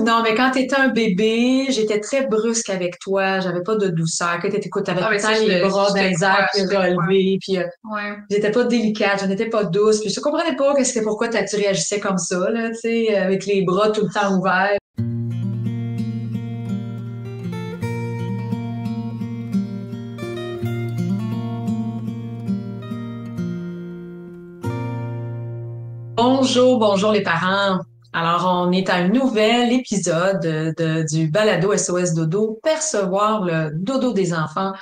Non, mais quand t'étais un bébé, j'étais très brusque avec toi. J'avais pas de douceur. Que t'avais Ah, tout mais le ça, temps les bras dans les airs, puis je te crois. relevés, puis Ouais. j'étais pas délicate, je n'étais pas douce, puis je comprenais pas que c'était pourquoi tu réagissais comme ça, là, tu sais, avec les bras tout le temps ouverts. Bonjour, bonjour les parents. Alors, on est à un nouvel épisode du balado SOS Dodo, percevoir le dodo des enfants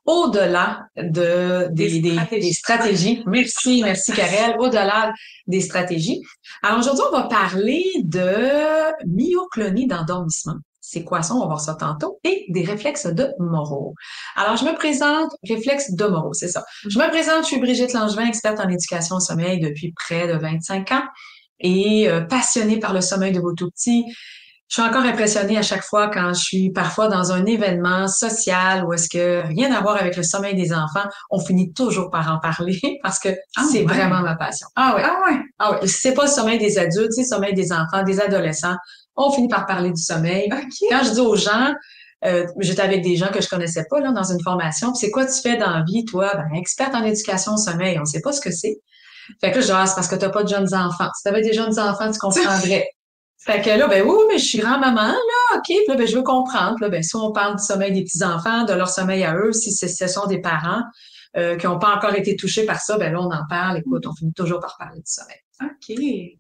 au-delà Des des stratégies. stratégies. Merci, merci Karel, au-delà des stratégies. Alors aujourd'hui, on va parler de myoclonie d'endormissement. C'est quoi ça? On va voir ça tantôt. Et des réflexes de Moreau. Alors, je me présente, réflexes de Moreau, c'est ça. Je me présente, je suis Brigitte Langevin, experte en éducation au sommeil depuis près de 25 ans et passionnée par le sommeil de vos tout-petits. Je suis encore impressionnée à chaque fois quand je suis parfois dans un événement social où est-ce que rien à voir avec le sommeil des enfants, on finit toujours par en parler parce que Ah c'est vraiment ouais. ma passion. Ah ouais. Ah ouais. Ah ouais. Si c'est pas le sommeil des adultes, c'est le sommeil des enfants, des adolescents, on finit par parler du sommeil. Quand OK. je dis aux gens, j'étais avec des gens que je connaissais pas là dans une formation, puis c'est quoi tu fais dans la vie, toi? Ben, experte en éducation au sommeil, on sait pas ce que c'est. Fait que là, je dis, ah, c'est parce que t'as pas de jeunes enfants. Si t'avais des jeunes enfants, tu comprendrais. Fait que là, ben oui, oui, mais je suis grand-maman, là, OK, puis là, ben je veux comprendre. Puis là, ben, si on parle du sommeil des petits-enfants, de leur sommeil à eux, si ce sont des parents qui n'ont pas encore été touchés par ça, ben là, on en parle. Écoute, on finit toujours par parler du sommeil. OK.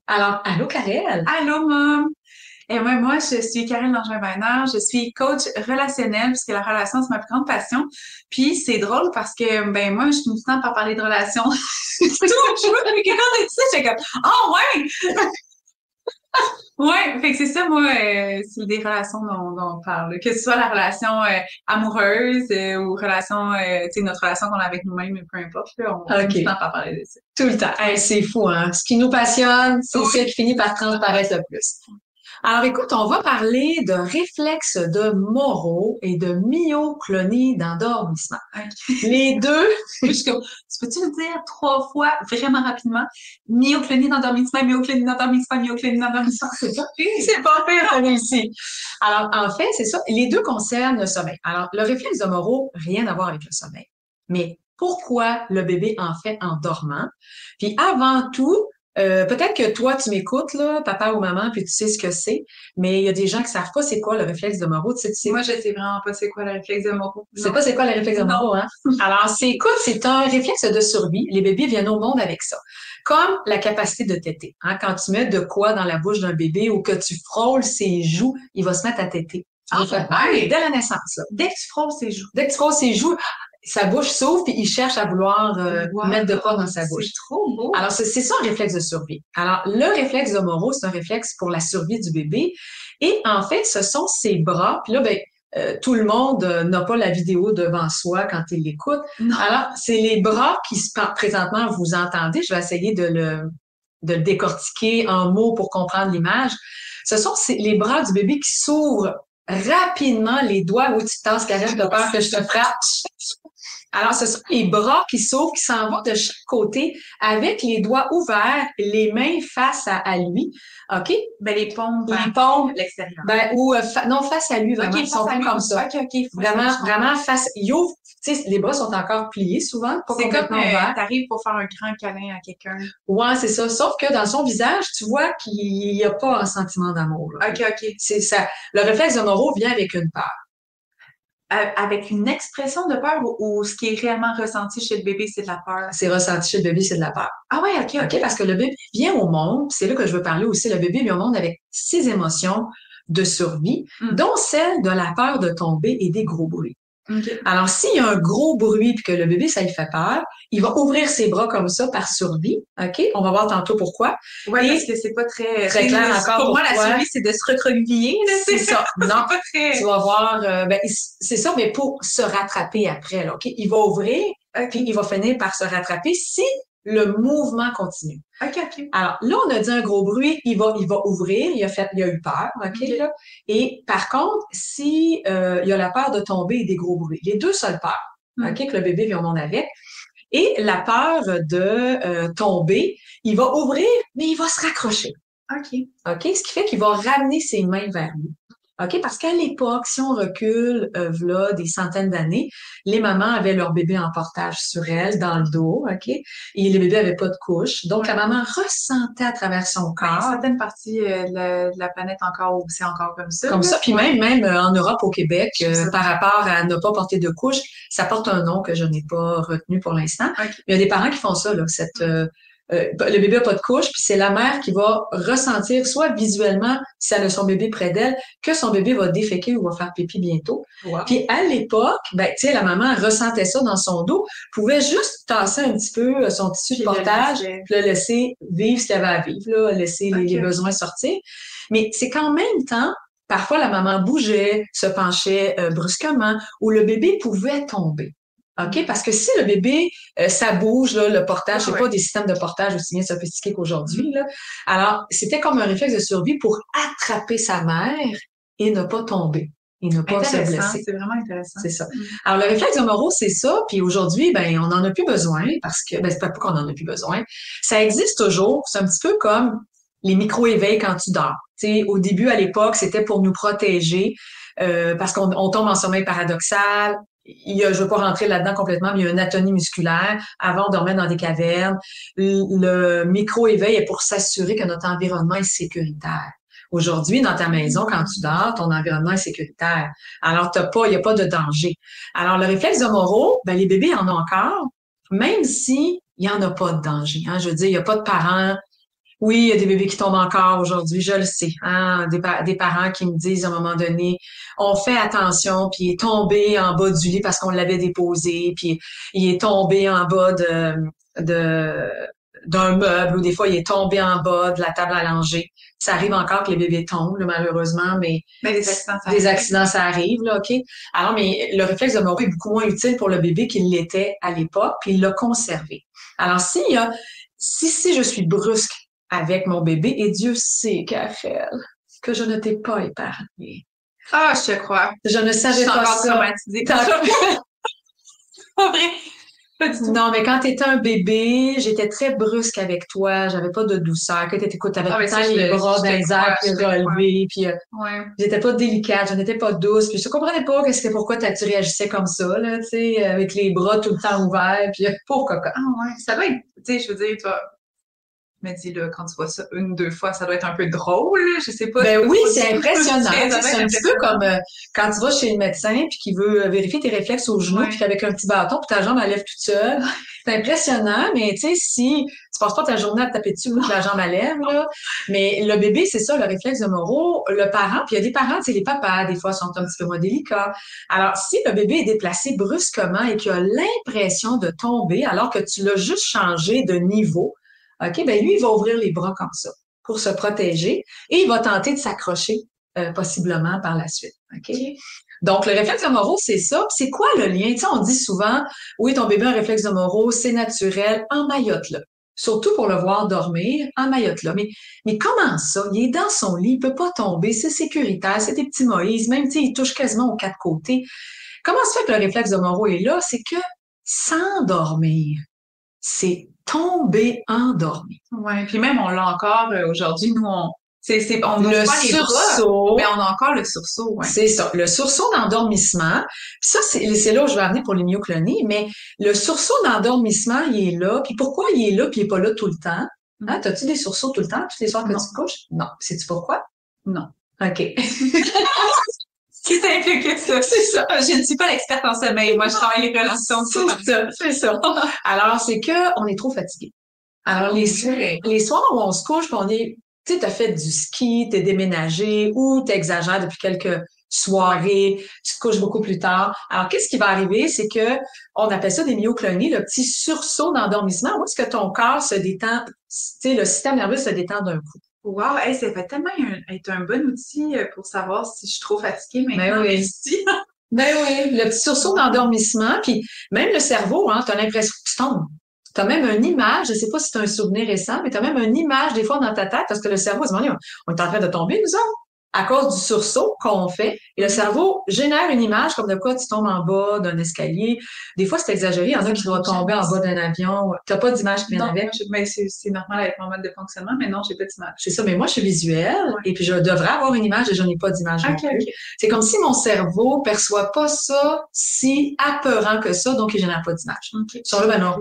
Alors, allô, Karel? Allô, mom. Et moi, je suis Karine Langevin-Bernard. Je suis coach relationnel puisque la relation, c'est ma plus grande passion. Puis, c'est drôle parce que, ben, moi, je suis tout le temps par parler de relations. Toujours. Puis, quand on dit ça, j'étais comme, oh, ouais! Ouais, fait que c'est ça, moi, c'est des relations dont on parle. Que ce soit la relation amoureuse ou relation, tu sais, notre relation qu'on a avec nous-mêmes, peu importe, là, on finit tout le OK. temps par parler de ça. Tout le temps. Hey, c'est fou, hein? Ce qui nous passionne, c'est ce Oui. qui finit par transparaître le plus. Alors, écoute, on va parler de réflexes de Moreau et de myoclonie d'endormissement. OK. Les deux, Puis je suis comme, tu peux-tu le dire 3 fois vraiment rapidement? Myoclonie d'endormissement, myoclonie d'endormissement. C'est pas pire. c'est pas pire, t'as réussi. Alors, en fait, c'est ça. Les deux concernent le sommeil. Alors, le réflexe de Moreau, rien à voir avec le sommeil. Mais pourquoi le bébé en fait en dormant? Puis avant tout, peut-être que toi, tu m'écoutes, là, papa ou maman, puis tu sais ce que c'est, mais il y a des gens qui savent pas c'est quoi le réflexe de Moreau. Tu sais, Moi, je sais vraiment pas c'est quoi le réflexe de Moreau. c'est Non. pas c'est quoi le réflexe de Non. Moreau, hein? Alors, écoute, c'est un réflexe de survie. Les bébés viennent au monde avec ça. Comme la capacité de téter. Hein? Quand tu mets de quoi dans la bouche d'un bébé ou que tu frôles ses joues, il va se mettre à téter. Ah, Oui, ouais. dès la naissance, là. Dès que tu frôles ses joues. Dès que tu frôles ses joues, sa bouche s'ouvre puis il cherche à vouloir Wow. mettre de quoi dans sa bouche. C'est trop beau. Alors, c'est ça un réflexe de survie. Alors, le réflexe de Moreau, c'est un réflexe pour la survie du bébé. Et en fait, ce sont ses bras. Puis là, ben, tout le monde n'a pas la vidéo devant soi quand il l'écoute. Non. Alors, c'est les bras qui, présentement, vous entendez. Je vais essayer de le décortiquer en mots pour comprendre l'image. Ce sont les bras du bébé qui s'ouvrent rapidement, les doigts où tu te tasses, Karine, de peur que je te frappe. Alors, ce sont les bras qui s'ouvrent, qui s'en vont de chaque côté avec les doigts ouverts, les mains face à lui. OK? Ben, les paumes Les vers paumes, l'extérieur. ben, ou non, face à lui, vraiment. OK, Ils sont face à pas lui. comme ça. OK, OK. Vraiment, vraiment face. Il ouvre, tu sais, les bras sont encore pliés souvent, pas C'est comme complètement ouverts. t'arrives pour faire un grand câlin à quelqu'un. Ouais, c'est ça. Sauf que dans son visage, tu vois qu'il n'y a pas un sentiment d'amour, là. OK, OK. C'est ça. Le réflexe de Moreau vient avec une peur. Avec une expression de peur ou ce qui est réellement ressenti chez le bébé, c'est de la peur. C'est ressenti chez le bébé, c'est de la peur. Ah ouais, OK, OK? OK. Parce que le bébé vient au monde, c'est là que je veux parler aussi, le bébé vient au monde avec ses émotions de survie, dont celle de la peur de tomber et des gros bruits. OK. Alors, s'il y a un gros bruit puis que le bébé, ça lui fait peur, il va ouvrir ses bras comme ça par survie. OK? On va voir tantôt pourquoi. Ouais, Et parce que c'est pas très... très clair encore Pour moi, la pourquoi. survie, c'est de se recroqueviller, là. C'est ça. Non. C'est pas très... Tu vas voir, ben, c'est ça, mais pour se rattraper après, là, OK? Il va ouvrir, puis il va finir par se rattraper si le mouvement continue. OK, OK. Alors, là, on a dit un gros bruit, il va ouvrir, il a eu peur, OK, OK. là. Et par contre, si, il y a la peur de tomber et des gros bruits, les deux seules peurs, OK, que le bébé vient au monde avec, et la peur de tomber, il va ouvrir, mais il va se raccrocher. OK. OK? Ce qui fait qu'il va ramener ses mains vers lui. OK? Parce qu'à l'époque, si on recule, v'là des centaines d'années, les mamans avaient leur bébé en portage sur elles, dans le dos, OK? Et les bébés avaient pas de couche. Donc, la maman ressentait à travers son Il y a corps. certaines parties de la planète encore où c'est encore comme ça. Comme là. ça. Puis même en Europe, au Québec, Je trouve ça par rapport à ne pas porter de couche, ça porte un nom que je n'ai pas retenu pour l'instant. OK. Il y a des parents qui font ça, là, le bébé a pas de couche, puis c'est la mère qui va ressentir, soit visuellement, si elle a son bébé près d'elle, que son bébé va déféquer ou va faire pipi bientôt. Wow. Puis à l'époque, ben, tu sais, la maman elle ressentait ça dans son dos, pouvait juste tasser un petit peu son tissu de Puis portage, le laisser. puis le laisser vivre ce qu'il avait à vivre, là, laisser les OK. besoins sortir. Mais c'est qu'en même temps, parfois la maman bougeait, se penchait brusquement, ou le bébé pouvait tomber. OK? Parce que si le bébé, ça bouge, là, le portage, c'est pas des systèmes de portage aussi bien sophistiqués qu'aujourd'hui, là. Alors, c'était comme un réflexe de survie pour attraper sa mère et ne pas tomber. Et ne pas se Intéressant, blesser. c'est vraiment intéressant. C'est ça. Alors, le réflexe de Moro, c'est ça. Puis aujourd'hui, ben, on n'en a plus besoin parce que, ben, c'est pas qu'on en a plus besoin. Ça existe toujours. C'est un petit peu comme les micro-éveils quand tu dors. Tu sais, au début, à l'époque, c'était pour nous protéger, parce qu'on tombe en sommeil paradoxal. Je veux pas rentrer là-dedans complètement, mais il y a une atonie musculaire. Avant, on dormait dans des cavernes. Le micro-éveil est pour s'assurer que notre environnement est sécuritaire. Aujourd'hui, dans ta maison, quand tu dors, ton environnement est sécuritaire. Alors, il n'y a pas de danger. Alors, le réflexe de Moro, ben, les bébés en ont encore, même si il n'y en a pas de danger. Hein. Je veux dire, il n'y a pas de parents. Oui, il y a des bébés qui tombent encore aujourd'hui, je le sais. Hein? Des parents qui me disent à un moment donné, on fait attention, puis il est tombé en bas du lit parce qu'on l'avait déposé, puis il est tombé en bas d'un meuble, ou des fois il est tombé en bas de la table à langer. Ça arrive encore que les bébés tombent, là, malheureusement, mais des accidents, ça arrive, là, OK? Alors, mais le réflexe de Moro est beaucoup moins utile pour le bébé qu'il l'était à l'époque, puis il l'a conservé. Alors, si je suis brusque avec mon bébé, et Dieu sait, Karel, que je ne t'ai pas épargné. Ah, je te crois. Je ne savais pas ça. Traumatisée. Pas vrai. Pas du tout. Non, mais quand t'étais un bébé, j'étais très brusque avec toi. J'avais pas de douceur. Que t'avais tout le temps les bras dans les airs, puis relevés, puis j'étais pas délicate, je n'étais pas douce, puis je comprenais pas pourquoi tu réagissais comme ça, là, tu sais, avec les bras tout le temps ouverts, puis pauvre cocotte. Ah ouais, ça doit être, tu sais, je veux dire, toi, je me dis, là, quand tu vois ça une, deux fois, ça doit être un peu drôle, je sais pas. Ben oui, c'est impressionnant. C'est C'est un petit peu comme quand tu vas chez le médecin puis qui veut vérifier tes réflexes au genou puis qu'avec un petit bâton puis ta jambe elle lève toute seule. C'est impressionnant, mais tu sais, si tu passes pas ta journée à te taper dessus que la jambe elle lève, là. Mais le bébé, c'est ça, le réflexe de Moro. Le parent, puis il y a des parents, tu sais, les papas, des fois, sont un petit peu moins délicats. Alors, si le bébé est déplacé brusquement et qu'il a l'impression de tomber alors que tu l'as juste changé de niveau, OK, ben lui, il va ouvrir les bras comme ça pour se protéger et il va tenter de s'accrocher possiblement par la suite. OK? Donc, le réflexe de Moro, c'est ça. Puis c'est quoi le lien? Tu sais, on dit souvent, oui, ton bébé a un réflexe de Moro, c'est naturel, emmaillote-le. Surtout pour le voir dormir, emmaillote-le. Mais comment ça? Il est dans son lit, il peut pas tomber, c'est sécuritaire, c'est des petits Moïse, même, tu sais, il touche quasiment aux quatre côtés. Comment ça fait que le réflexe de Moro est là? C'est que s'endormir, c'est tomber endormi. Ouais, puis même on l'a encore aujourd'hui, nous on le sursaut, mais on a encore le sursaut, ouais. C'est ça, le sursaut d'endormissement. Puis ça c'est là où je vais amener pour les myoclonies, mais le sursaut d'endormissement, il est là, puis pourquoi il est là puis il est pas là tout le temps? Hein, t'as-tu des sursauts tout le temps, tous les soirs que tu te couches? Non. Sais-tu pourquoi? Non. OK. C'est simple que ça. C'est ça. Je ne suis pas l'experte en sommeil. Moi, je travaille les relations. C'est ça. Alors, c'est que on est trop fatigué. Alors, les soirs où on se couche, puis on est, tu sais, t'as fait du ski, t'es déménagé ou t'exagères depuis quelques soirées, tu te couches beaucoup plus tard. Alors, qu'est-ce qui va arriver? C'est que on appelle ça des myoclonies, le petit sursaut d'endormissement. Où est-ce que ton corps se détend, tu sais, le système nerveux se détend d'un coup. Wow, hey, ça fait tellement être un bon outil pour savoir si je suis trop fatiguée maintenant. Ben oui. Ben oui, le petit sursaut d'endormissement, puis même le cerveau, hein, t'as l'impression que tu tombes. T'as même une image, je sais pas si c'est un souvenir récent, mais t'as même une image des fois dans ta tête, parce que le cerveau, on est en train de tomber, nous autres. à cause du sursaut qu'on fait. Et le cerveau génère une image comme de quoi tu tombes en bas d'un escalier. Des fois, c'est exagéré. Il y en a qui doivent tomber en bas d'un avion. T'as pas d'image qui vient Non, avec. moi, mais c'est normal avec mon mode de fonctionnement, mais non, j'ai pas d'image. C'est ça, mais moi, je suis visuelle et puis je devrais avoir une image et je n'ai pas d'image non plus. OK. C'est comme si mon cerveau perçoit pas ça si apeurant que ça, donc il génère pas d'image. OK. Sur le, ben non.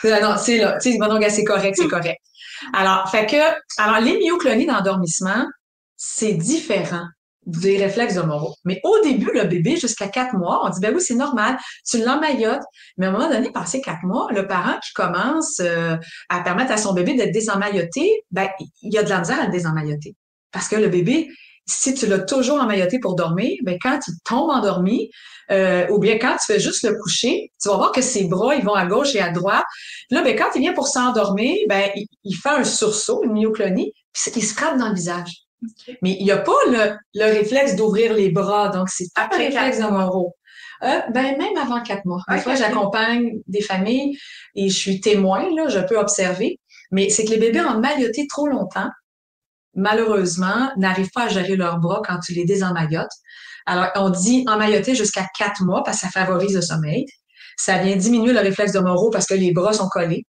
Non, c'est là. Tu sais, ben donc, c'est correct, c'est correct. Alors, les myoclonies d'endormissement, c'est différent des réflexes de Moro. Mais au début, le bébé, jusqu'à 4 mois, on dit, ben oui, c'est normal, tu l'emmaillotes. Mais à un moment donné, passé 4 mois, le parent qui commence à permettre à son bébé d'être désemmailloté, ben, il y a de la misère à le désemmailloter. Parce que le bébé, si tu l'as toujours emmailloté pour dormir, ben, quand il tombe endormi, ou bien quand tu fais juste le coucher, tu vas voir que ses bras, ils vont à gauche et à droite. Puis là, ben, quand il vient pour s'endormir, ben, il fait un sursaut, une myoclonie, puis il se frappe dans le visage. Okay. Mais il n'y a pas le réflexe d'ouvrir les bras, donc c'est pas un réflexe de Moro. Ben, même avant 4 mois. Des fois, j'accompagne des familles et je suis témoin, là, je peux observer. Mais c'est que les bébés emmaillotés trop longtemps, malheureusement, n'arrivent pas à gérer leurs bras quand tu les désemmaillotes. Alors, on dit emmailloter jusqu'à 4 mois parce que ça favorise le sommeil. Ça vient diminuer le réflexe de Moro parce que les bras sont collés.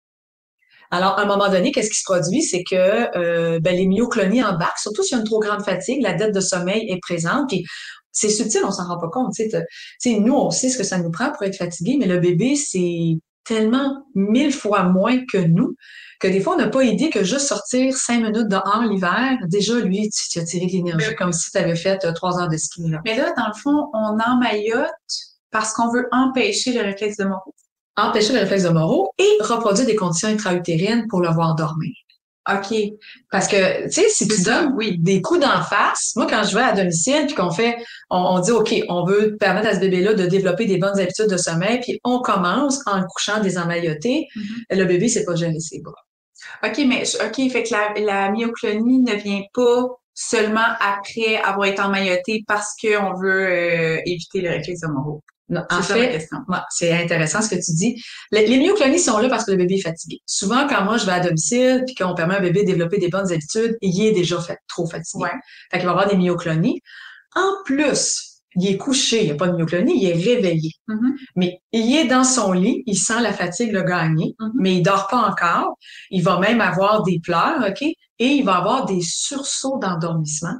Alors, à un moment donné, qu'est-ce qui se produit? C'est que ben, les myoclonies embarquent, surtout s'il y a une trop grande fatigue, la dette de sommeil est présente. Puis c'est subtil, on s'en rend pas compte. Tu sais, nous, on sait ce que ça nous prend pour être fatigué, mais le bébé, c'est tellement 1000 fois moins que nous que des fois, on n'a pas idée que juste sortir 5 minutes dehors l'hiver, déjà, lui, tu as tiré de l'énergie comme si tu avais fait 3 heures de ski. Là. Mais là, dans le fond, on emmaillote parce qu'on veut empêcher le réflexe de Moro. Empêcher le réflexe de Moro et reproduire des conditions intra-utérines pour le voir dormir. OK. Parce que, tu sais, si tu donnes des coups d'en face, moi, quand je vais à domicile puis qu'on fait, on dit, OK, on veut permettre à ce bébé-là de développer des bonnes habitudes de sommeil, puis on commence en le couchant désemmailloté, le bébé, c'est pas gérer ses bras. OK, fait que la myoclonie ne vient pas seulement après avoir été emmailloté parce qu'on veut éviter le réflexe de Moro. Non, en fait, c'est intéressant ce que tu dis. Les myoclonies sont là parce que le bébé est fatigué. Souvent, quand moi je vais à domicile puis qu'on permet à un bébé de développer des bonnes habitudes, il est déjà trop fatigué. Ouais. Fait qu'il va avoir des myoclonies. En plus, il est couché, il n'y a pas de myoclonie, il est réveillé. Mais il est dans son lit, il sent la fatigue le gagner, mais il dort pas encore. Il va même avoir des pleurs, OK? Et il va avoir des sursauts d'endormissement.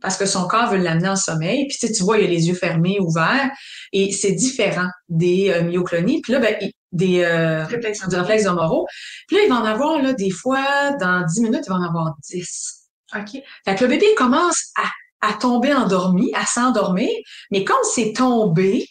Parce que son corps veut l'amener en sommeil. Puis tu vois, il a les yeux fermés, ouverts, et c'est différent des myoclonies. Puis là, ben, des réflexes de Moro. Puis là, il va en avoir, là, des fois, dans 10 minutes, il va en avoir 10. OK. Fait que le bébé commence à tomber endormi, à s'endormir, mais comme c'est tombé,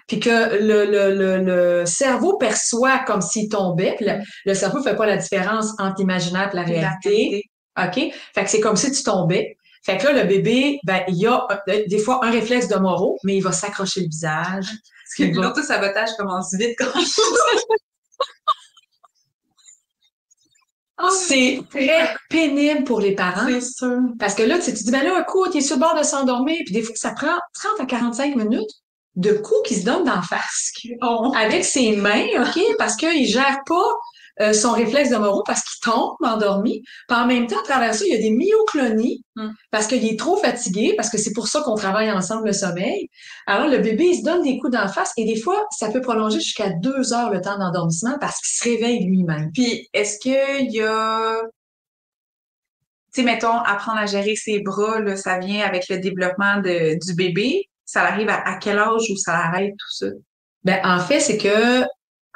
puis que le cerveau perçoit comme s'il tombait, puis le cerveau fait pas la différence entre l'imaginaire et la réalité. OK? Fait que c'est comme si tu tombais. Fait que là, le bébé, ben, il y a des fois un réflexe de Moro, mais il va s'accrocher le visage. Parce que l'auto-sabotage commence vite quand c'est très pénible pour les parents. C'est sûr. Parce que là, tu dis, ben là, écoute, il est sur le bord de s'endormir, puis des fois, ça prend 30 à 45 minutes de coups qu'il se donne d'en face. Avec ses mains, OK? Parce qu'il gère pas son réflexe de Moro parce qu'il tombe endormi. Puis en même temps, à travers ça, il y a des myoclonies parce qu'il est trop fatigué, parce que c'est pour ça qu'on travaille ensemble le sommeil. Alors, le bébé, il se donne des coups d'en face et des fois, ça peut prolonger jusqu'à 2 heures le temps d'endormissement parce qu'il se réveille lui-même. Puis, est-ce qu'il y a... Tu sais, mettons, apprendre à gérer ses bras, là, ça vient avec le développement du bébé. Ça arrive à quel âge où ça arrête tout ça? Ben, en fait, c'est que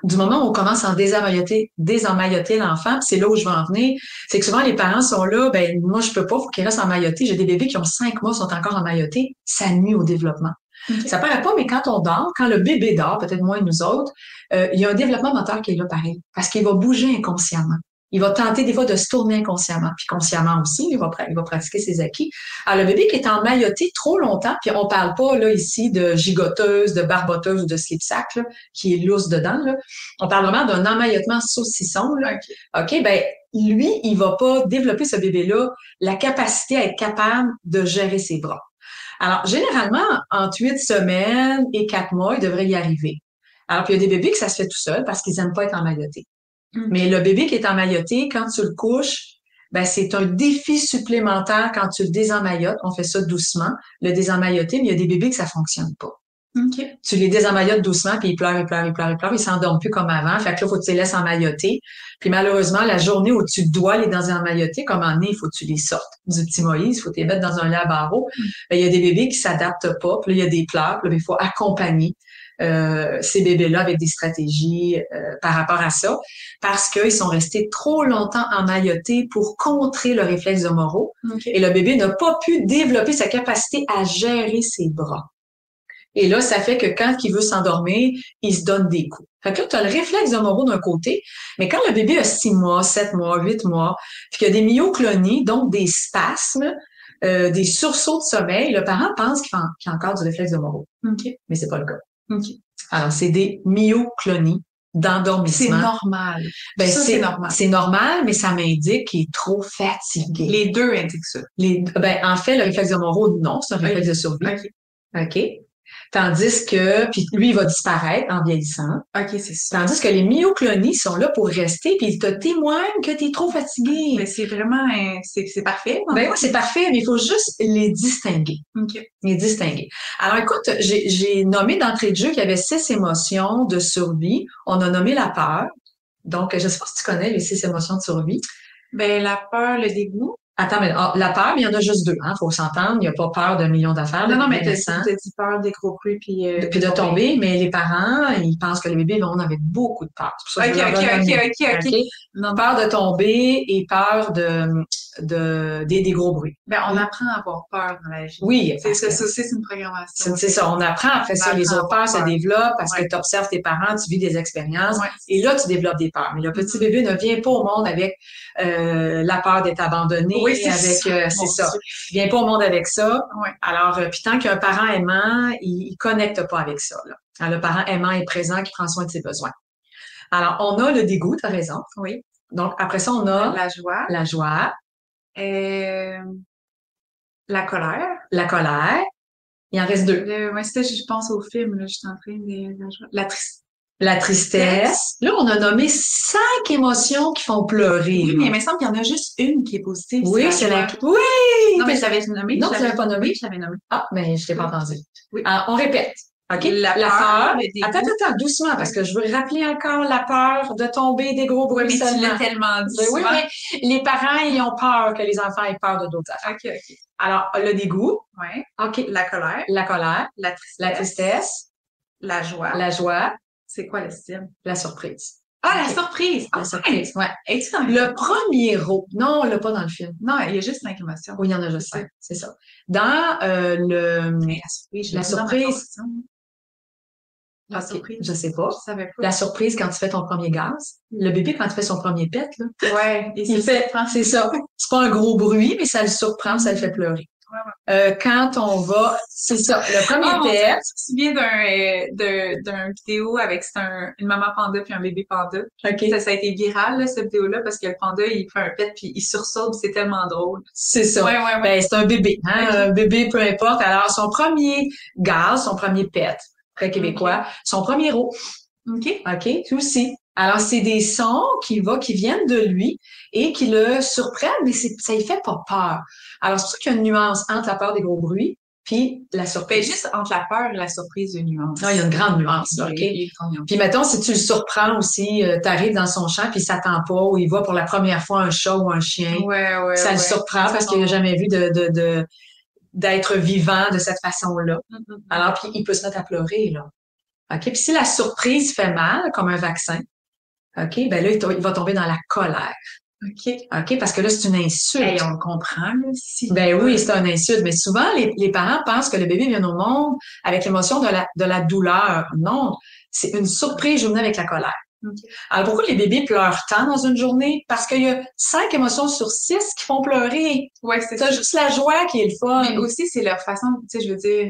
du moment où on commence à désemmailloter l'enfant, c'est là où je veux en venir, c'est que souvent les parents sont là, ben moi je peux pas, faut qu'ils restent emmaillotés. J'ai des bébés qui ont 5 mois, sont encore emmaillotés, ça nuit au développement. Okay. Ça paraît pas, mais quand on dort, quand le bébé dort, peut-être moins nous autres, il y a un développement moteur qui est là pareil, parce qu'il va bouger inconsciemment. Il va tenter des fois de se tourner inconsciemment, puis consciemment aussi, il va pratiquer ses acquis. Alors, le bébé qui est emmailloté trop longtemps, puis on parle pas là ici de gigoteuse, de barboteuse ou de slip-sack, là, qui est lousse dedans, là. On parle vraiment d'un emmaillotement saucisson, là. OK, ben, lui, il va pas développer, ce bébé-là, la capacité à être capable de gérer ses bras. Alors, généralement, entre 8 semaines et 4 mois, il devrait y arriver. Alors, puis il y a des bébés que ça se fait tout seul parce qu'ils aiment pas être emmaillotés. Mais le bébé qui est emmailloté, quand tu le couches, ben c'est un défi supplémentaire quand tu le désemmaillotes. On fait ça doucement, le désemmailloter, mais il y a des bébés que ça fonctionne pas. OK. Tu les désemmaillotes doucement, puis ils pleurent, ils pleurent, ils pleurent, ils pleurent, ils s'endorment plus comme avant. Fait que là, faut que tu les laisses emmailloter. Puis malheureusement, la journée où tu dois les désemmailloter, comme en est, il faut que tu les sortes du petit Moïse, il faut les mettre dans un lait à barreaux. Ben, il y a des bébés qui s'adaptent pas, puis là, il y a des pleurs, puis là, il faut accompagner ces bébés-là avec des stratégies par rapport à ça, parce qu'ils sont restés trop longtemps emmaillotés pour contrer le réflexe de Moro. OK. Et le bébé n'a pas pu développer sa capacité à gérer ses bras. Et là, ça fait que quand il veut s'endormir, il se donne des coups. Fait que là, tu as le réflexe de Moro d'un côté, mais quand le bébé a 6 mois, 7 mois, 8 mois, puis qu'il y a des myoclonies, donc des spasmes, des sursauts de sommeil, le parent pense qu'il y a encore du réflexe de Moro. OK. Mais c'est pas le cas. OK. Alors, c'est des myoclonies d'endormissement. C'est normal. Ben, Ça, c'est normal. C'est normal, mais ça m'indique qu'il est trop fatigué. Les deux indiquent ça. Ben, en fait, le réflexe de Moro, non, c'est un réflexe de survie. OK. OK? Tandis que, puis lui, il va disparaître en vieillissant. OK, c'est ça. Tandis que les myoclonies sont là pour rester, puis ils te témoignent que tu es trop fatigué. Mais c'est vraiment, c'est parfait. Ben oui, c'est parfait, mais il faut juste les distinguer. OK. Les distinguer. Alors écoute, j'ai nommé d'entrée de jeu qu'il y avait 6 émotions de survie. On a nommé la peur. Donc, je sais pas si tu connais les 6 émotions de survie. Ben, la peur, le dégoût. Attends, mais la peur, mais il y en a juste 2, hein, faut s'entendre. Il n'y a pas peur d'un million d'affaires. Non, mais t'as t'as dit peur des gros bruits puis de tomber, mais les parents, ils pensent que les bébés vont avec beaucoup de peur. C'est pour ça que je leur donne OK. Non, peur de tomber et peur des gros bruits. Ben, on apprend à avoir peur dans la vie. Oui. C'est ça aussi, c'est une programmation. C'est ça, on apprend après ça, les autres peurs se développent parce que tu observes tes parents, tu vis des expériences et là, tu développes des peurs. Mais le petit bébé ne vient pas au monde avec la peur d'être abandonné, oui, c'est ça. Il vient pas au monde avec ça. Ouais. Alors, puis tant qu'il y a un parent aimant, il connecte pas avec ça. Là. Alors, le parent aimant est présent, qui prend soin de ses besoins. Alors, on a le dégoût, tu as raison. Oui. Donc, après ça, on a la joie. La joie. La colère. La colère. Il en reste 2. Je pense au film, là, je suis en train de... La tristesse. La tristesse. Là, on a nommé 5 émotions qui font pleurer. Oui, mais il me semble qu'il y en a juste une qui est positive. Oui, c'est la... Oui! Non, mais je l'avais nommé. Non, tu l'avais pas nommé? Oui, je l'avais nommé. Ah, mais je t'ai pas entendu. Oui. Alors, on répète. OK? La peur. Attends, doucement, parce que je veux rappeler encore la peur de tomber des gros bruits seulement. Tu l'as tellement dit. Oui, mais les parents, ils ont peur que les enfants aient peur de d'autres affaires. OK. Alors, le dégoût. Oui. OK. La colère. La tristesse. La joie. La joie. C'est quoi l'estime? La surprise. Ah, la surprise! La surprise, ouais. Es-tu dans le premier rôle. Non, on l'a pas dans le film. Non, il y a juste 5 émotions. Oui, il y en a juste 5, c'est ça. Dans la surprise. La surprise. Je sais pas. Je savais pas. La surprise quand tu fais ton premier gaz. Le bébé, quand il fait son premier pet, là. Ouais. Il fait, c'est ça. C'est pas un gros bruit, mais ça le surprend, ça le fait pleurer. Quand on va, c'est ça, le premier pet. Je me souviens d'un vidéo avec une maman panda puis un bébé panda. OK. Ça a été viral, là, cette vidéo-là, parce que le panda, il fait un pet puis il sursaute, c'est tellement drôle. C'est ça. Ouais. Ben, c'est un bébé, hein. Okay. Un bébé, peu importe. Alors, son premier gaz, son premier pet, très québécois, son premier rot. OK. Tout aussi. Alors, c'est des sons qui viennent de lui et qui le surprennent, mais ça lui fait pas peur. Alors, c'est pour ça qu'il y a une nuance entre la peur des gros bruits puis la surprise. Ben, juste entre la peur et la surprise, une nuance. Ah, il y a une grande nuance, là, OK? Puis, mettons, si tu le surprends aussi, t'arrives dans son champ puis il s'attend pas ou il voit pour la première fois un chat ou un chien. Ça le surprend parce qu'il n'a jamais vu d'être vivant de cette façon-là. Alors, puis il peut se mettre à pleurer, là. OK? Puis si la surprise fait mal, comme un vaccin, OK, ben là, il va tomber dans la colère. OK, parce que là, c'est une insulte. Et on le comprend, là, si. Ben oui, c'est une insulte. Mais souvent, les parents pensent que le bébé vient au monde avec l'émotion de la douleur. Non, c'est une surprise journée avec la colère. Alors, pourquoi les bébés pleurent tant dans une journée? Parce qu'il y a 5 émotions sur 6 qui font pleurer. Ouais, c'est ça. C'est juste la joie qui est le fun. Mais aussi, c'est leur façon, tu sais, je veux dire,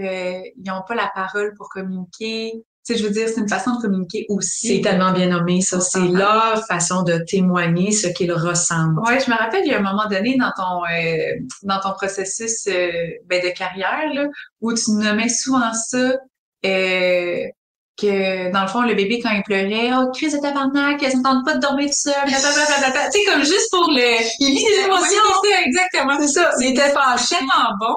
ils n'ont pas la parole pour communiquer. Tu sais, je veux dire, c'est une façon de communiquer aussi. C'est tellement bien nommé, ça. C'est leur façon de témoigner ce qu'ils ressentent. Ouais, je me rappelle, il y a un moment donné dans ton processus de carrière, là, où tu nommais souvent ça, que, dans le fond, le bébé, quand il pleurait, « Oh, crise de tabarnak, ça ne tente pas de dormir tout seul, blablabla. » Tu sais, comme juste pour Il vit des émotions! Oui, c'est ça, exactement. C'est ça, il était fâché. Tellement bon.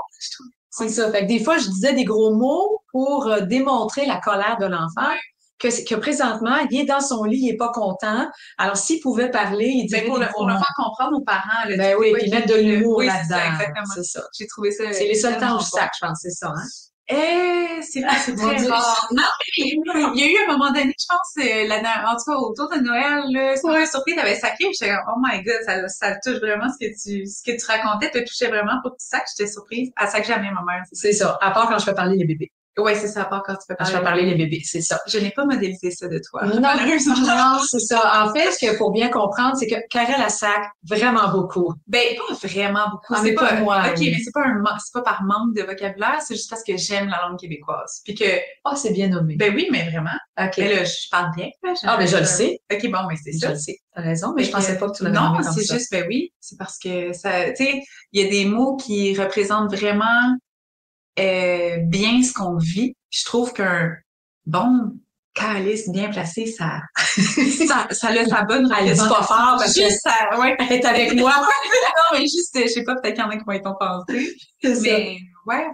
C'est ça. Fait que des fois, je disais des gros mots pour démontrer la colère de l'enfant. Que présentement, il est dans son lit, il est pas content. Alors, s'il pouvait parler, il dirait pour des le gros mots. faire comprendre aux parents. Là, Ben oui, puis mettre de l'humour oui, là-dedans. Exactement. C'est ça. J'ai trouvé ça. C'est les seuls temps où je bon. sac, je pense, c'est ça, hein? C'est vrai, c'est Mon très Dieu. rare. Non, mais il y a eu un moment donné, je pense, en tout cas, autour de Noël, là, ça m'a surpris, t'avais sacré, j'étais comme, oh my god, ça touche vraiment ce que tu racontais, te touchait vraiment pour que tu sacs, j'étais surprise. Elle sac jamais, ma mère. C'est ça. À part quand je fais parler les bébés. Ouais, c'est ça, à part quand tu peux Quand je fais parler les bébés, c'est ça. Je n'ai pas modélisé ça de toi. Non, non, c'est ça. En fait, ce qu'il faut bien comprendre, c'est que Karel a sac vraiment beaucoup. Ben, pas vraiment beaucoup. Ah, C'est mais pas moi. OK, mais c'est pas par manque de vocabulaire, c'est juste parce que j'aime la langue québécoise. Puis que. Ah, c'est bien nommé. Ben oui, mais vraiment. OK. Mais là, je parle bien. Ah, ben je le sais. OK, bon, mais c'est ça. Je le sais. T'as raison, mais je pensais pas que tu l'avais nommé comme ça. Non, c'est juste, ben oui, c'est parce que ça, tu sais, il y a des mots qui représentent vraiment bien ce qu'on vit. Je trouve qu'un bon calice bien placé, ça a sa bonne représentation. Elle dit pas fort parce juste que ça, ouais. elle est avec moi. Non, mais juste, je sais pas, peut-être qu'il y en a qui vont être pensés. Mais, ouais.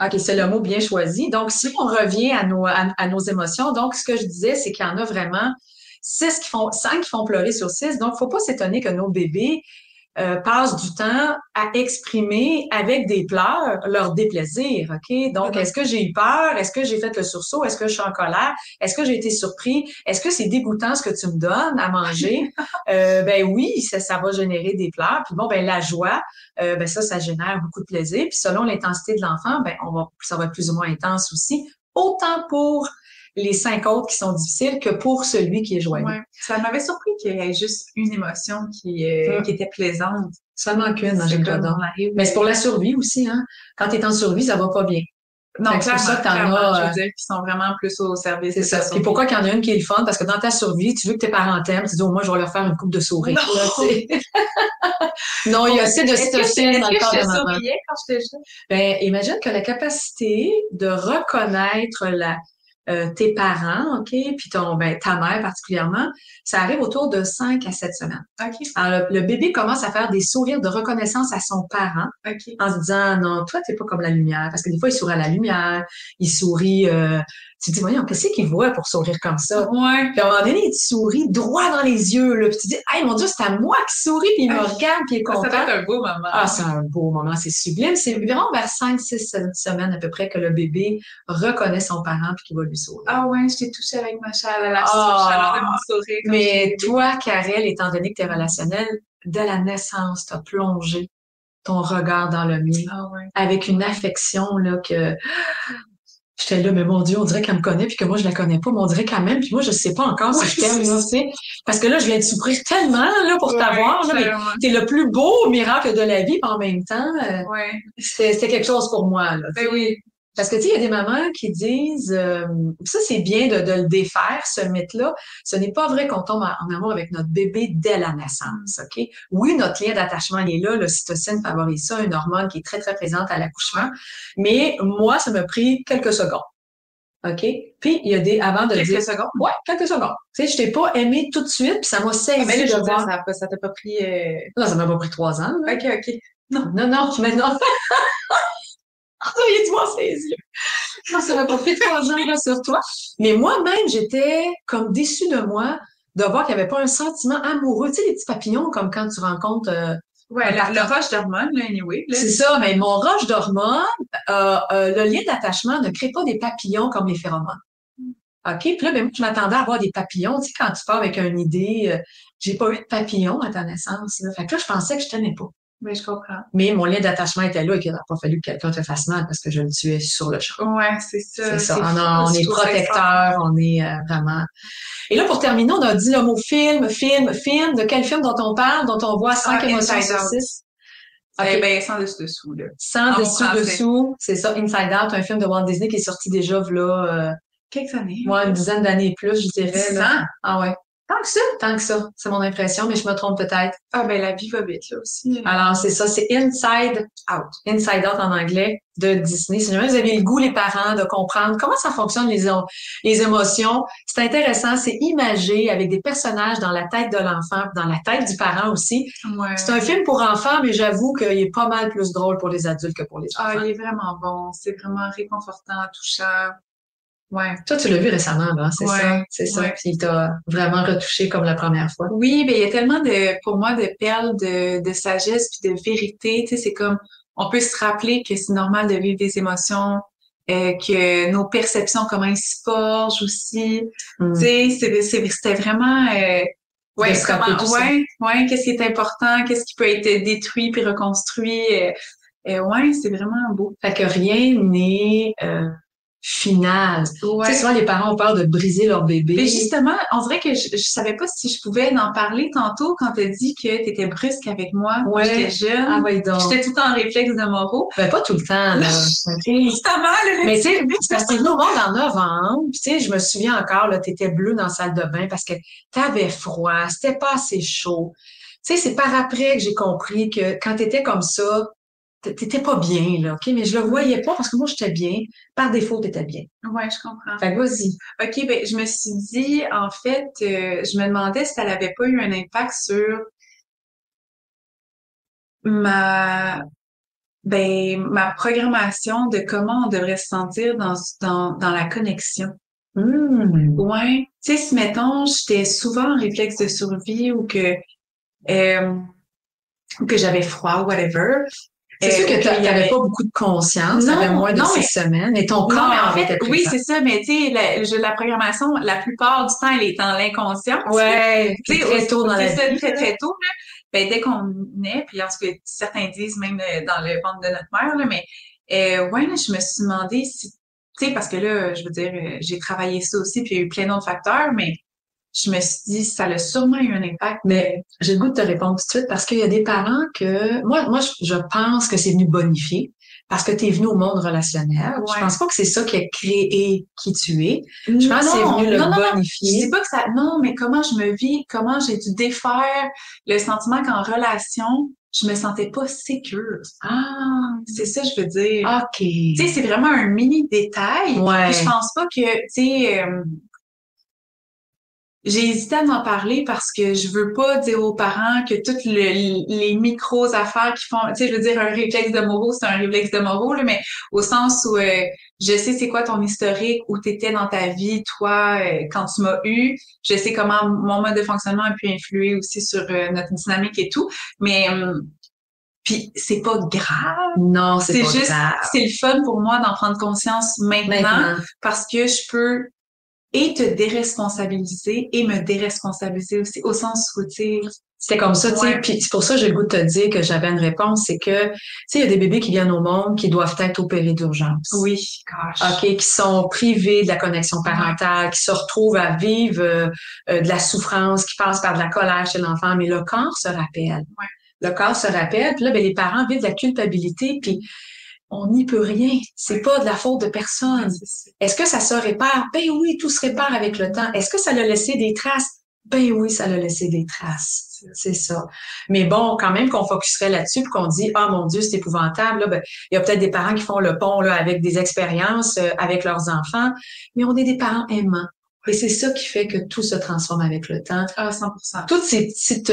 OK, c'est le mot bien choisi. Donc, si on revient à nos émotions, donc, ce que je disais, c'est qu'il y en a vraiment 5 qui font pleurer sur 6. Donc, faut pas s'étonner que nos bébés passent du temps à exprimer avec des pleurs leur déplaisir, OK? Donc, est-ce que j'ai eu peur? Est-ce que j'ai fait le sursaut? Est-ce que je suis en colère? Est-ce que j'ai été surpris? Est-ce que c'est dégoûtant ce que tu me donnes à manger? Ben oui, ça va générer des pleurs. Puis bon, ben la joie, ben ça génère beaucoup de plaisir. Puis selon l'intensité de l'enfant, ben ça va être plus ou moins intense aussi. Autant pour les 5 autres qui sont difficiles que pour celui qui est joyeux. Ouais. Ça m'avait surpris qu'il y ait juste une émotion qui était plaisante. Seulement qu'une, dans mais c'est pour la survie aussi, hein. Quand t'es en survie, ça va pas bien. Non, c'est pour ça que t'en as, je veux dire, qui sont vraiment plus au service. C'est ça. Et pourquoi qu'il y en a une qui est le fun? Parce que dans ta survie, tu veux que tes parents t'aiment, tu dis, oh, moi, je vais leur faire une coupe de souris. Non, il y a assez de cytocine dans le corps de maman. Souriais quand j'étais jeune? Ben, imagine que la capacité de reconnaître tes parents, OK, puis ta mère particulièrement, ça arrive autour de 5 à 7 semaines. OK. Alors, le bébé commence à faire des sourires de reconnaissance à son parent en se disant, non, toi, t'es pas comme la lumière. Parce que des fois, il sourit à la lumière, il sourit, tu te dis, voyons, qu'est-ce qu'il voit pour sourire comme ça? Ouais. Puis à un moment donné, il te sourit droit dans les yeux, là, puis tu dis, hey, mon Dieu, c'est à moi qui sourit, puis il me regarde, puis il est content. Ça fait un beau moment. Ah, c'est un beau moment, c'est sublime. C'est vraiment vers 5, 6, 7 semaines à peu près que le bébé reconnaît son parent puis qu'il va lui sourire. Ah ouais, je t'ai touchée avec ma chaleur, la chaleur de mon sourire. Mais toi, Karel, étant donné que tu es relationnelle, dès la naissance, tu as plongé ton regard dans le mien avec une affection là que j'étais là, mais mon Dieu, on dirait qu'elle me connaît puis que moi je la connais pas, mais on dirait quand même, puis moi je sais pas encore si je t'aime, là, tu sais, parce que là je viens de souffrir tellement là pour t'avoir, là, mais t'es le plus beau miracle de la vie, puis en même temps, c'était quelque chose pour moi là. Ben oui. Parce que tu sais, il y a des mamans qui disent, ça c'est bien de le défaire, ce mythe-là. Ce n'est pas vrai qu'on tombe en amour avec notre bébé dès la naissance, OK? Oui, notre lien d'attachement, il est là, l'ocytocine favorise ça, une hormone qui est très, très présente à l'accouchement. Mais moi, ça m'a pris quelques secondes. OK? Puis, il y a avant de dire... Quelques secondes? Ouais, quelques secondes. Tu sais, je t'ai pas aimé tout de suite, puis ça m'a saisi de voir. Ça t'a pas pris... Non, ça m'a pas pris 3 ans. Là. OK. Non, mais non. Il a dû voir ses yeux. Non, ça m'a pas pris 3 ans là, sur toi. Mais moi-même, j'étais comme déçue de moi de voir qu'il n'y avait pas un sentiment amoureux. Tu sais, les petits papillons, comme quand tu rencontres... le rush d'hormones, là, anyway. Là. C'est ça, mais mon rush d'hormones, le lien d'attachement ne crée pas des papillons comme les phéromones. OK? Puis là, ben, moi, je m'attendais à avoir des papillons. Tu sais, quand tu pars avec une idée, j'ai pas eu de papillons à ta naissance. Là. Fait que là, je pensais que je t'aimais pas. Mais je comprends. Mais mon lien d'attachement était là et qu'il n'a pas fallu que quelqu'un te fasse mal parce que je le tuais sur le champ. Ouais, c'est ça. C'est ça. On est protecteur, on est vraiment... Et là, pour terminer, on a dit le mot film. De quel film dont on parle, dont on voit 5 émotions sur 6? Okay. Ben, sans dessus-dessous, là. Sans dessus-dessous, c'est ça. Inside Out, un film de Walt Disney qui est sorti déjà, là... quelques années. Ouais, une dizaine d'années et plus, je dirais. 10 ans? Ah ouais. Tant que ça. C'est mon impression, mais je me trompe peut-être. Ah, ben, la vie va vite, là, aussi. Alors, c'est ça, c'est Inside Out. Inside Out en anglais de Disney. Si jamais vous avez le goût, les parents, de comprendre comment ça fonctionne les émotions, c'est intéressant, c'est imagé avec des personnages dans la tête de l'enfant, dans la tête du parent aussi. Ouais. C'est un film pour enfants, mais j'avoue qu'il est pas mal plus drôle pour les adultes que pour les enfants. Ah, il est vraiment bon. C'est vraiment réconfortant, touchant. Ouais. Toi, tu l'as vu récemment, là, c'est ça, c'est ça. Ouais. Puis il t'a vraiment retouché comme la première fois. Oui, ben il y a tellement pour moi, de perles de sagesse puis de vérité. Tu sais, c'est comme, on peut se rappeler que c'est normal de vivre des émotions, que nos perceptions, comment ils se forgent aussi. Tu sais, c'était vraiment, De se rappeler tout ça. qu'est-ce qui est important, qu'est-ce qui peut être détruit puis reconstruit. Ouais, c'est vraiment beau. Fait que rien n'est final. Ouais. Tu sais, souvent, les parents ont peur de briser leur bébé. Mais justement, on dirait que je savais pas si je pouvais en parler tantôt quand t'as dit que t'étais brusque avec moi quand j'étais jeune. Ah ouais, donc. J'étais tout le temps en réflexe de Moreau. Ben, pas tout le temps, là. Justement, là. Mais tu sais, c'est parce que t'es venu au monde en novembre. Puis tu sais, je me souviens encore, là, t'étais bleu dans la salle de bain parce que t'avais froid, c'était pas assez chaud. Tu sais, c'est par après que j'ai compris que quand t'étais comme ça, t'étais pas bien, là, OK? Mais je le voyais pas parce que moi, j'étais bien. Par défaut, t'étais bien. Ouais, je comprends. Fait que vas-y. OK, ben, je me suis dit, en fait, je me demandais si ça n'avait pas eu un impact sur ma, ma programmation de comment on devrait se sentir dans la connexion. Ouais. Tu sais, si, mettons, j'étais souvent en réflexe de survie ou que j'avais froid ou whatever. C'est sûr que t'avais pas beaucoup de conscience, t'avais moins de 6 semaines, et ton corps en fait, était présent. oui, c'est ça, mais tu sais, la programmation, la plupart du temps, elle est dans l'inconscient. Ouais, très tôt dans la vie. C'est ça, très tôt, là. Ben, dès qu'on naît, puis en tout cas, certains disent même dans le ventre de notre mère, là, mais ouais, là, je me suis demandé si, tu sais, parce que là, je veux dire, j'ai travaillé ça aussi, puis il y a eu plein d'autres facteurs, mais je me suis dit, ça a sûrement eu un impact. Mais j'ai le goût de te répondre tout de suite parce qu'il y a des parents que, moi, je pense que c'est venu bonifier parce que tu es venu au monde relationnel. Ouais. Je pense pas que c'est ça qui a créé qui tu es. Je pense que c'est venu le bonifier. Je dis pas que ça, non, mais comment je me vis, comment j'ai dû défaire le sentiment qu'en relation, je me sentais pas sécure. Ah, c'est ça, je veux dire. OK. Tu sais, c'est vraiment un mini détail. Ouais. Puis je pense pas que, tu sais, j'ai hésité à en parler parce que je veux pas dire aux parents que toutes les micros affaires qui font, tu sais, je veux dire, un réflexe de Moreau, c'est un réflexe de Moreau, là, mais au sens où je sais c'est quoi ton historique, où t'étais dans ta vie, toi, quand tu m'as eu, je sais comment mon mode de fonctionnement a pu influer aussi sur notre dynamique et tout, mais puis c'est pas grave. Non, c'est pas juste, grave. c'est le fun pour moi d'en prendre conscience maintenant. Parce que je peux et te déresponsabiliser et me déresponsabiliser aussi, au sens où, tu sais... C'était comme ça, tu sais, puis c'est pour ça que j'ai le goût de te dire que j'avais une réponse, c'est que, tu sais, il y a des bébés qui viennent au monde qui doivent être opérés d'urgence. Oui, gosh. OK, qui sont privés de la connexion parentale, qui se retrouvent à vivre de la souffrance, qui passent par de la colère chez l'enfant, mais le corps se rappelle. Ouais. Le corps se rappelle, puis là, ben, les parents vivent de la culpabilité, puis on n'y peut rien. C'est pas de la faute de personne. Est-ce que ça se répare? Ben oui, tout se répare avec le temps. Est-ce que ça l'a laissé des traces? Ben oui, ça l'a laissé des traces. C'est ça. Mais bon, quand même qu'on focuserait là-dessus puis qu'on dit, ah mon Dieu, c'est épouvantable. Là, ben, il y a peut-être des parents qui font le pont là avec des expériences avec leurs enfants, mais on est des parents aimants. Et c'est ça qui fait que tout se transforme avec le temps. Ah, 100%. Toutes ces petites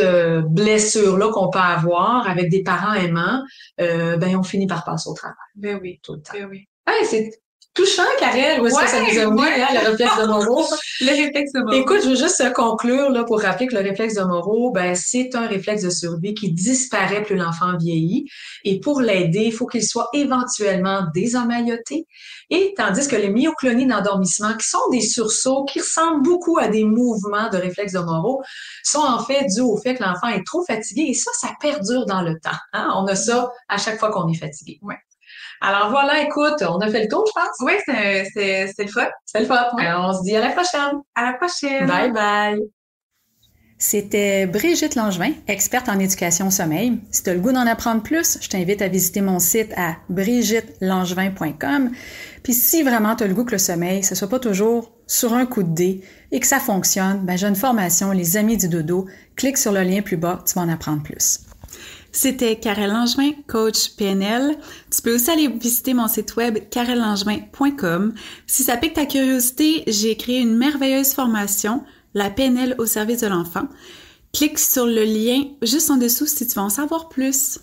blessures-là qu'on peut avoir avec des parents aimants, ben on finit par passer au travers. Ben oui. Tout le temps. Ben oui. Hey, c'est touchant, Karel, où est-ce que ça nous a amené, hein, le réflexe de Moreau? Le réflexe de Moreau. Écoute, je veux juste conclure là, pour rappeler que le réflexe de Moreau, ben, c'est un réflexe de survie qui disparaît plus l'enfant vieillit. Et pour l'aider, il faut qu'il soit éventuellement désemmailloté. Et tandis que les myoclonies d'endormissement, qui sont des sursauts qui ressemblent beaucoup à des mouvements de réflexe de Moreau, sont en fait dus au fait que l'enfant est trop fatigué. Et ça perdure dans le temps. Hein? On a ça à chaque fois qu'on est fatigué. Ouais. Alors voilà, écoute, on a fait le tour, je pense. Oui, c'est le fun. C'est le fun. Ouais. Alors, on se dit à la prochaine. À la prochaine. Bye bye. C'était Brigitte Langevin, experte en éducation au sommeil. Si tu as le goût d'en apprendre plus, je t'invite à visiter mon site à brigittelangevin.com. Puis si vraiment tu as le goût que le sommeil, ce soit pas toujours sur un coup de dé et que ça fonctionne, j'ai une formation, les Amis du dodo. Clique sur le lien plus bas, tu vas en apprendre plus. C'était Karel Langevin, coach PNL. Tu peux aussi aller visiter mon site web karellangevin.com. Si ça pique ta curiosité, j'ai créé une merveilleuse formation, la PNL au service de l'enfant. Clique sur le lien juste en dessous si tu veux en savoir plus.